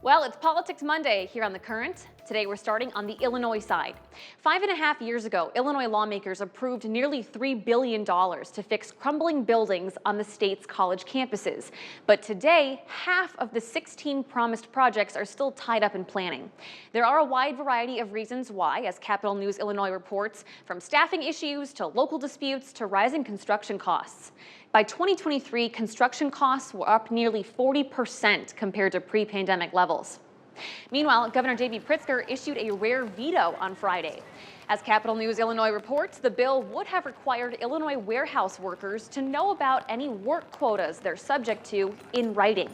Well, it's Politics Monday here on The Current. Today we're starting on the Illinois side. 5.5 years ago, Illinois lawmakers approved nearly $3 billion to fix crumbling buildings on the state's college campuses. But today, half of the 16 promised projects are still tied up in planning. There are a wide variety of reasons why, as Capital News Illinois reports, from staffing issues to local disputes to rising construction costs. By 2023, construction costs were up nearly 40% compared to pre-pandemic levels. Meanwhile, Governor J.B. Pritzker issued a rare veto on Friday. As Capital News Illinois reports, the bill would have required Illinois warehouse workers to know about any work quotas they're subject to in writing.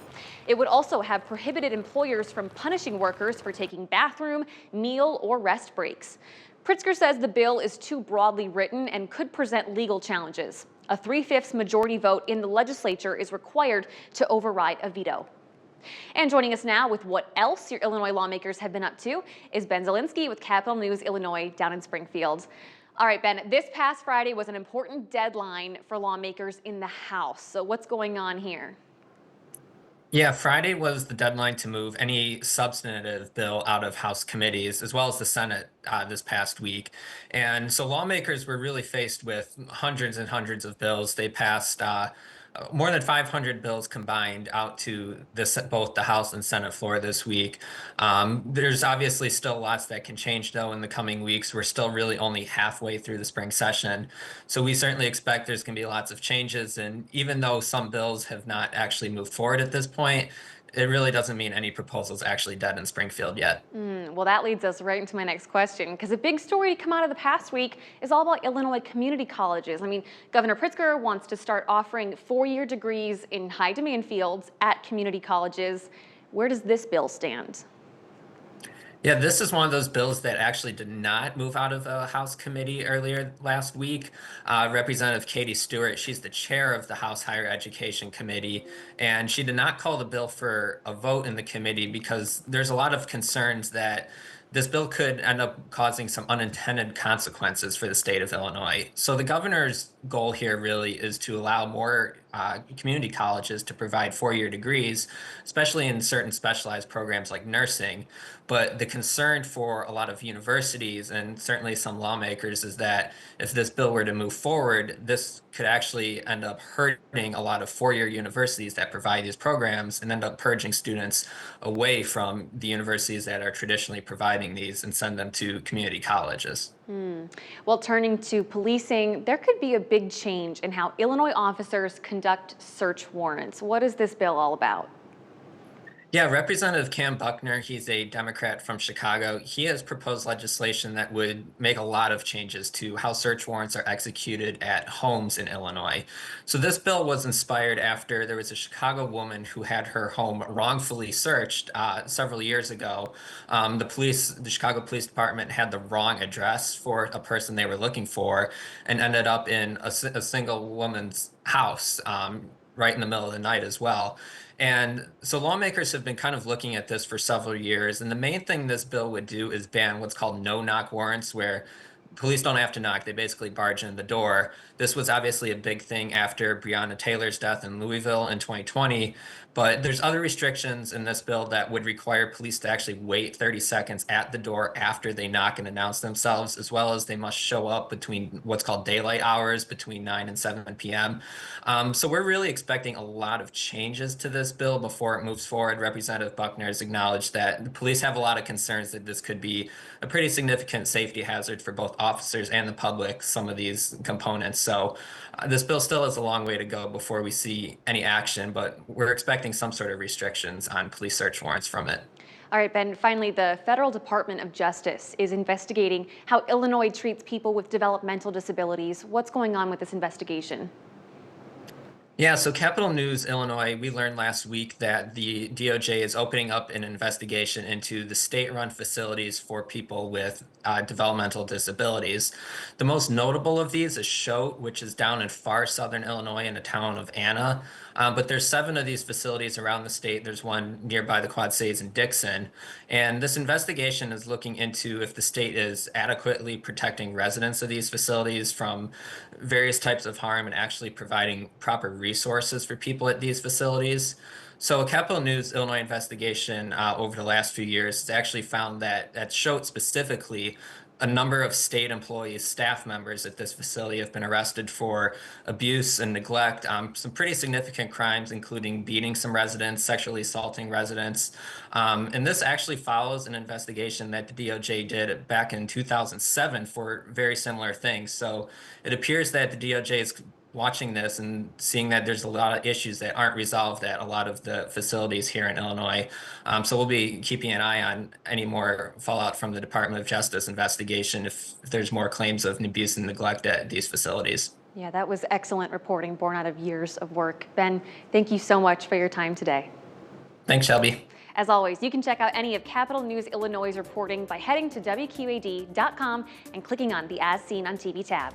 It would also have prohibited employers from punishing workers for taking bathroom, meal, or rest breaks. Pritzker says the bill is too broadly written and could present legal challenges. A 3/5 majority vote in the legislature is required to override a veto. And joining us now with what else your Illinois lawmakers have been up to is Ben Zielinski with Capital News Illinois down in Springfield. All right, Ben, this past Friday was an important deadline for lawmakers in the House. So what's going on here? Yeah, Friday was the deadline to move any substantive bill out of House committees, as well as the Senate this past week. And so lawmakers were really faced with hundreds and hundreds of bills. They passed more than 500 bills combined out to both the House and Senate floor this week. There's obviously still lots that can change, though, in the coming weeks. We're still really only halfway through the spring session. So we certainly expect there's going to be lots of changes. And even though some bills have not actually moved forward at this point, it really doesn't mean any proposal's actually dead in Springfield yet. Well, that leads us right into my next question, because a big story to come out of the past week is all about Illinois community colleges. I mean, Governor Pritzker wants to start offering four-year degrees in high-demand fields at community colleges. Where does this bill stand? Yeah, this is one of those bills that actually did not move out of a House committee earlier last week. Representative Katie Stewart, she's the chair of the House Higher Education Committee, and she did not call the bill for a vote in the committee because there's a lot of concerns that this bill could end up causing some unintended consequences for the state of Illinois. So the governor's goal here really is to allow more community colleges to provide four-year degrees, especially in certain specialized programs like nursing. But the concern for a lot of universities and certainly some lawmakers is that if this bill were to move forward, this could actually end up hurting a lot of four-year universities that provide these programs and end up purging students away from the universities that are traditionally providing these and send them to community colleges. Well, turning to policing, there could be a big change in how Illinois officers conduct search warrants. What is this bill all about? Yeah, Representative Cam Buckner, he's a Democrat from Chicago. He has proposed legislation that would make a lot of changes to how search warrants are executed at homes in Illinois. So this bill was inspired after there was a Chicago woman who had her home wrongfully searched several years ago. The Chicago Police Department had the wrong address for a person they were looking for and ended up in a single woman's house right in the middle of the night as well. And so lawmakers have been kind of looking at this for several years. And the main thing this bill would do is ban what's called no-knock warrants, where police don't have to knock, they basically barge in the door. This was obviously a big thing after Breonna Taylor's death in Louisville in 2020, but there's other restrictions in this bill that would require police to actually wait 30 seconds at the door after they knock and announce themselves, as well as they must show up between what's called daylight hours between 9 and 7 p.m. So we're really expecting a lot of changes to this bill before it moves forward. Representative Buckner has acknowledged that the police have a lot of concerns that this could be a pretty significant safety hazard for both officers and the public, some of these components. So this bill still has a long way to go before we see any action, but we're expecting some sort of restrictions on police search warrants from it. All right, Ben, finally, the Federal Department of Justice is investigating how Illinois treats people with developmental disabilities. What's going on with this investigation? Yeah, so Capital News Illinois, we learned last week that the DOJ is opening up an investigation into the state-run facilities for people with developmental disabilities. The most notable of these is Choate, which is down in far southern Illinois in the town of Anna. But there's 7 of these facilities around the state. There's one nearby the Quad Cities in Dixon. And this investigation is looking into if the state is adequately protecting residents of these facilities from various types of harm and actually providing proper resources for people at these facilities. So a Capital News Illinois investigation over the last few years has actually found that showed specifically a number of state employees, staff members at this facility have been arrested for abuse and neglect, some pretty significant crimes, including beating some residents, sexually assaulting residents. And this actually follows an investigation that the DOJ did back in 2007 for very similar things. So it appears that the DOJ is watching this and seeing that there's a lot of issues that aren't resolved at a lot of the facilities here in Illinois. So we'll be keeping an eye on any more fallout from the Department of Justice investigation if there's more claims of abuse and neglect at these facilities. Yeah, that was excellent reporting born out of years of work. Ben, thank you so much for your time today. Thanks, Shelby. As always, you can check out any of Capital News Illinois' reporting by heading to WQAD.com and clicking on the As Seen on TV tab.